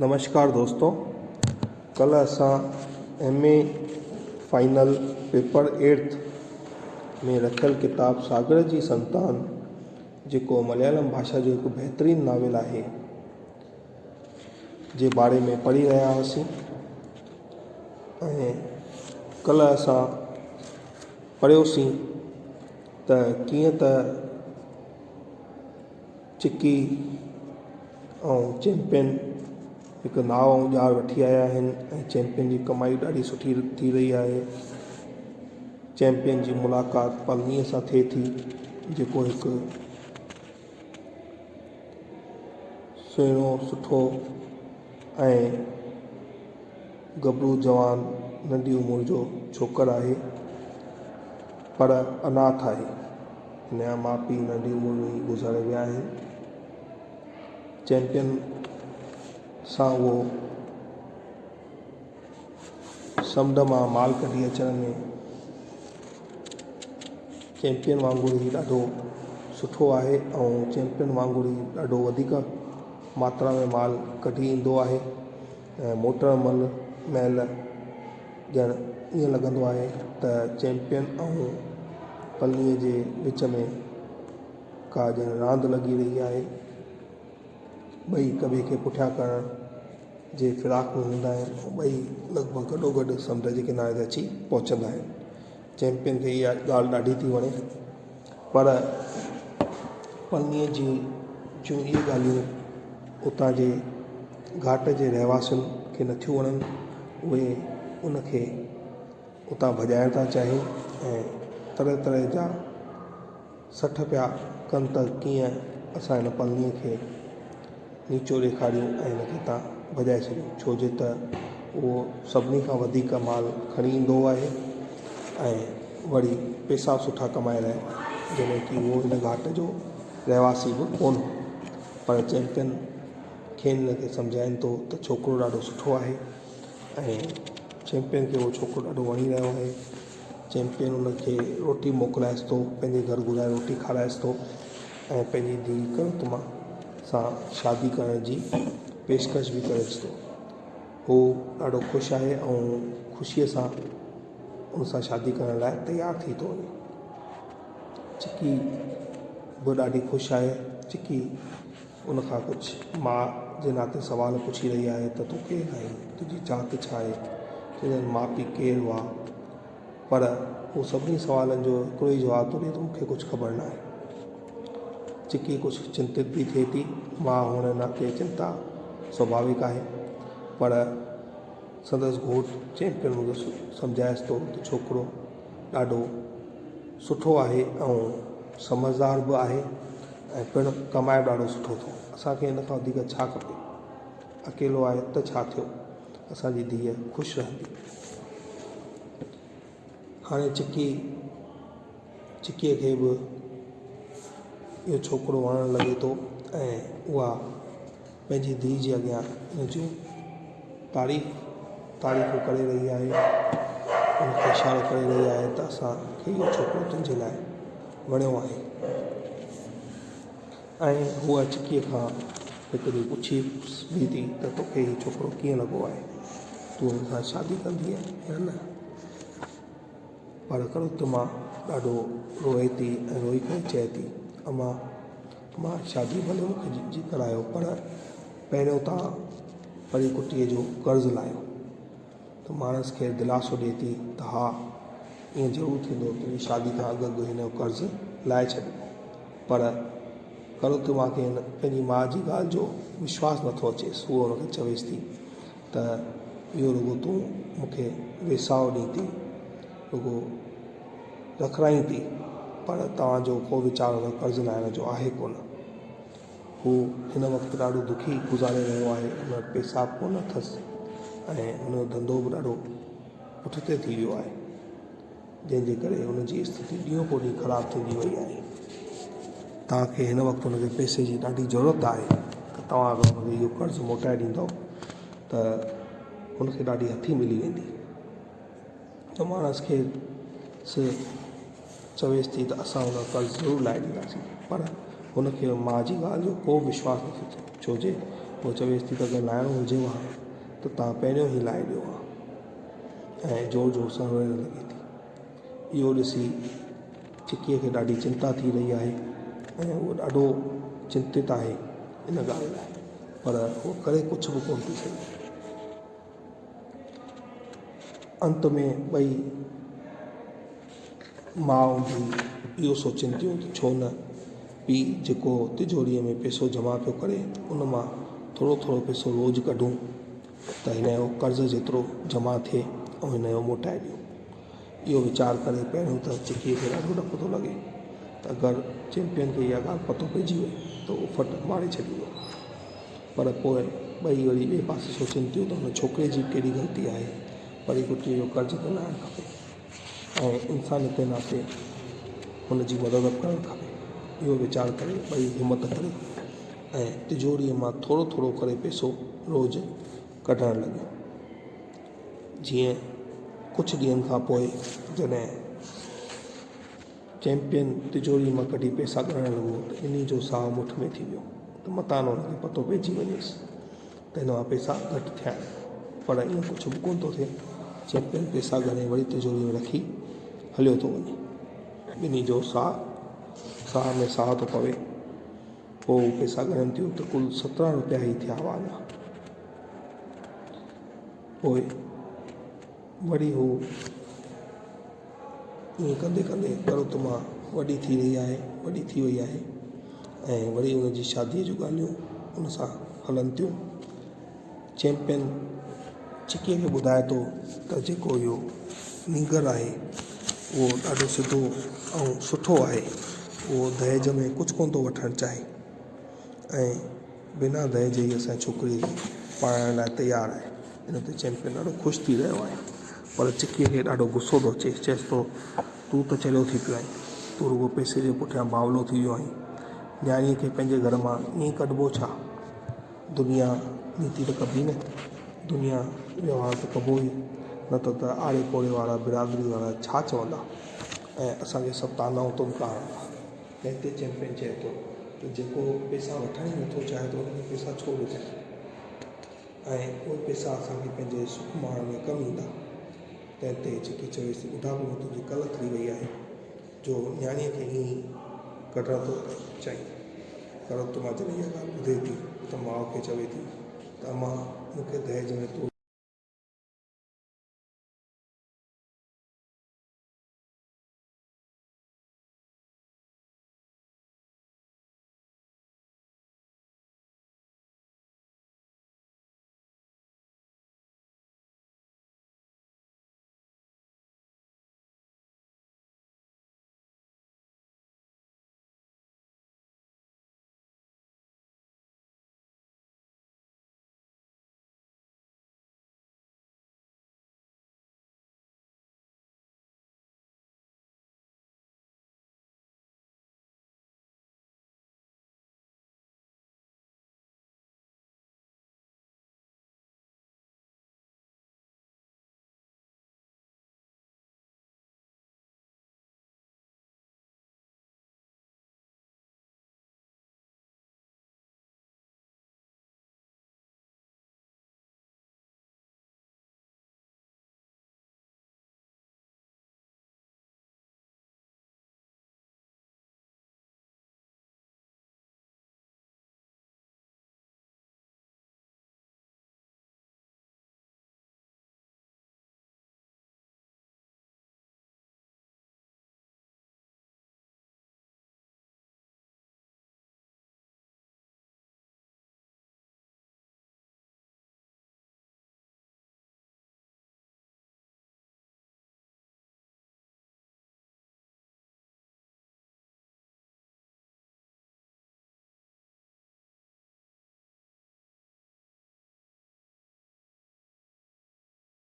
नमस्कार दोस्तों, कल असां MA फाइनल पेपर 8 में रखियल किताब सागर जी संतान, जेको मलयालम भाषा जो हिकु बहितरीनु नावेल आहे, जे बारे में पढ़ी रहिया हुआसीं। ऐं कल असां पढ़ियोसीं त कीअं त चिकी ऐं चैंपियन हिकु नाव ऐं ॼार वठी आया आहिनि ऐं चैंपियन जी कमाई ॾाढी सुठी थी रही आहे। चैंपियन जी मुलाक़ात पलनीअ सां थिए थी, जेको हिकु सुहिणो सुठो ऐं गबरू जवान नंढी उमिरि जो छोकिरो आहे, पर अनाथ आहे। हिन जा माउ पीउ नंढी उमिरि में ई गुज़ारे विया आहिनि। चैंपियन सां उहो समुंड मां माल कढी अचण में चैंपियन वांगुरु ई ॾाढो सुठो आहे ऐं चैंपियन वांगुरु ई ॾाढो वधीक मात्रा में माल कढी ईंदो आहे। ऐं मोटर महल ॼण ईअं लॻंदो आहे त चैंपियन ऐं पलनीअ जे विच में का ॼण रांदि लॻी रही आहे। ॿई हिक ॿिए खे पुठियां करण जे फिराक में हूंदा आहिनि ऐं ॿई लॻभॻि गॾोगॾु समुंड जे किनारे ते अची पहुचंदा आहिनि। चैंपियन खे इहा ॻाल्हि ॾाढी थी वणे, पर पलनीअ जूं इहे ॻाल्हियूं उतां जे घाट जे रहवासियुनि खे नथियूं वणनि। उहे उनखे उतां भॼाइण था चाहिनि ऐं तरह तरह जा सठ पिया कनि त कीअं असां हिन पलनीअ खे नीचो ॾेखारियूं ऐं हिनखे तव्हां भॼाए छॾियूं, छो जे त उहो सभिनी खां वधीक माल खणी ईंदो आहे ऐं वरी पैसा सुठा कमाए रहियो आहे, जॾहिं कि उहो हिन घाट जो रहवासी बि कोन हो। पर चैंपियन खे हिनखे सम्झाइनि थो त छोकिरो ॾाढो सुठो आहे ऐं चैंपियन खे उहो छोकिरो ॾाढो वणी रहियो आहे। चैंपियन उनखे रोटी मोकिलाएसि थो, पंहिंजे घर घुराए रोटी खाराएसि थो ऐं पंहिंजी धीउ करुतमा सां शादी करण जी पेशकश बि करेसि थो। हू ॾाढो ख़ुशि आहे ऐं ख़ुशीअ सां उन सां शादी करण लाइ तयारु थी थो वञे। चिकी बि ॾाढी ख़ुशि आहे। चिकी उन खां कुझु माउ जे नाते सुवाल पुछी रही आहे त तूं केरु आहीं, तुंहिंजी ज़ात छा आहे, तुंहिंजा माउ पीउ केरु हुआ, पर हू सभिनी सुवालनि जो हिकिड़ो ई जवाबु थो ॾिए त मूंखे कुझु ख़बर न आहे। चिकी कुझु चिंतित बि थिए थी। माउ हुअण नाते चिंता स्वाभाविक आहे, पर संदसि घोटु चैंपियन मूंखे सम्झाएसि थो त छोकिरो ॾाढो सुठो आहे ऐं समझदार बि आहे ऐं पिणु कमाए ॾाढो सुठो थो। असांखे हिन खां वधीक छा खपे, अकेलो आहे त छा थियो, असांजी धीअ ख़ुशि रहंदी। हाणे चिकीअ खे बि इहो छोकिरो वणणु लॻे थो ऐं उहा पंहिंजी धीउ जे अॻियां हिन जूं तारीफ़ूं करे रही आहे, उनखे इशारो करे रही आहे त असांखे इहो छोकिरो तुंहिंजे लाइ वणियो आहे। ऐं उहा चिकीअ खां हिकु ॾींहुं पुछी बि थी त तोखे हीउ छोकिरो कीअं लॻो आहे, तूं हुन सां शादी कंदीअ या न। पर करुतमा ॾाढो रोए थी ऐं रोई करे चए थी, अम्मा मां शादी भले मूंखे करायो, पर पहिरियों तव्हां परी कुटीअ जो कर्ज़ु लाहियो। त माणस खे दिलासो ॾिए थी त हा, ईअं ज़रूरु थींदो, तुंहिंजी शादी खां अॻु अॻु हिन जो कर्ज़ु लाहे छॾ। पर करुतमा खे पंहिंजी माउ जी ॻाल्हि जो विश्वासु नथो अचेसि। उहो हुनखे चवेसि थी त इहो रुॻो तूं मूंखे वेसाउ ॾीं थी, रुॻो रखराई थी, पर तव्हांजो को वीचार हुन कर्ज़ु लाहिण जो आहे कोन। हू हिन वक़्तु ॾाढो दुखी गुज़ारे रहियो आहे। हुन वटि पैसा कोन अथसि ऐं हुनजो धंधो बि ॾाढो पुठिते थी वियो आहे, जंहिंजे करे हुनजी स्थिति ॾींहों को ॾींहुं ख़राबु थींदी वई आहे। तव्हांखे हिन वक़्तु हुनखे पैसे जी ॾाढी ज़रूरत आहे, त तव्हां अगरि हुनखे इहो कर्ज़ु मोटाए ॾींदव त हुनखे ॾाढी हथी मिली वेंदी। त माणस खे चवेसि थी त असां हुन कर्ज़ु ज़रूरु लाहे ॾींदासीं, पर हुनखे माउ जी ॻाल्हि जो को विश्वासु नथो थिए, छो जे पोइ चवेसि थी त अगरि लाहिणो हुजेव हा त तव्हां पहिरियों ई लाहे ॾियो हा, ऐं ज़ोर ज़ोर सां रोइण लॻे थी। इहो ॾिसी चिकीअ खे ॾाढी चिंता थी रही आहे ऐं उहो ॾाढो चिंतित आहे इन ॻाल्हि लाइ, पर उहो करे कुझु बि कोन थी सघे। अंत में ॿई माउ भी इहो सोचनि थियूं त छो न पीउ जेको तिजोरीअ में पैसो जमा पियो करे उन मां थोरो थोरो पैसो रोज़ु कढूं त हिन जो कर्ज़ जेतिरो जमा थिए ऐं हिन जो मोटाए ॾियूं। इहो वीचार करे पहिरियों त चिकीअ खे ॾाढो डपु थो लॻे त अगरि चैंपियन खे इहा ॻाल्हि पतो पइजी वई त उहो फट मारे छॾींदो, पर पोइ ॿई वरी ॿिए पासे सोचनि थियूं त हुन छोकिरे जी कहिड़ी ग़लती आहे, परी कुटीअ जो कर्ज़ त लाहिणु खपे ऐं इंसानियत जे नाते हुन जी मदद करणु खपे। इहो वीचार करे ॿई हिमत करे ऐं तिजोरीअ मां थोरो थोरो करे पैसो रोज़ु कढणु लॻो। जीअं कुझु ॾींहंनि खां पोइ जॾहिं चैंपियन तिजोरी मां कढी पैसा ॻणणु लॻो त इन जो साहु मुठ में थी वियो त मतानो हुनखे पतो पइजी वञेसि त हिन मां पैसा घटि थिया आहिनि, पर ईअं कुझु बि कोन थो थिए। चैंपियन पैसा ॻणे वरी तिजोरी में रखी हलियो थो वञे, ॿिन्ही जो साह में साह थो पवे। पोइ पैसा ॻणनि थियूं त कुल 17 रुपया ई थिया हुआ अञा। पोइ वरी हू ईअं कंदे कंदे ज़रूरत मां वॾी थी रही आहे, वॾी थी वई आहे ऐं वरी हुनजी शादीअ जूं ॻाल्हियूं हुन सां हलनि थियूं। चैंपियन चिकीअ खे ॿुधाए थो त जेको इहो नीगर आहे उहो ॾाढो सिधो ऐं सुठो आहे, उहो दहेज में कुझु कोन थो वठणु चाहे ऐं बिना दहेज जी असांजी छोकिरी पाइण लाइ तयारु आहे। इन ते चैंपियन ॾाढो ख़ुशि थी रहियो आहे, पर चिकीअ खे ॾाढो गुस्सो थो अचे। चएसि थो तूं त चरियो थी पियो आहीं, तूं रुॻो पैसे जे पुठियां बावलो थी वियो आहीं, न्याणीअ खे पंहिंजे घर मां ईअं कढिबो छा? दुनिया नीति त कबी न, दुनिया व्यवहार त कबो ई न, त आड़े कोड़े वारा बिरादरी वारा छा चवंदा ऐं असांखे सभु तानाऊं तुनकार हणंदा। तंहिं ते चैंपियन चए थो त जेको पैसा वठण ई नथो चाहे त उनखे पैसा छो ॾिजनि ऐं उहे पैसा असांखे पंहिंजे सुख माण में कमु ईंदा। तंहिं ते चिकी चवेसि ॿुधां पियो तुंहिंजी कल्ह थी वई आहे जो न्याणीअ खे ईअं ई कढण थो चई, पर तूं मां जॾहिं इहा ॻाल्हि ॿुधे थी त माउ खे चवे थी त मां मूंखे दहेज में तूं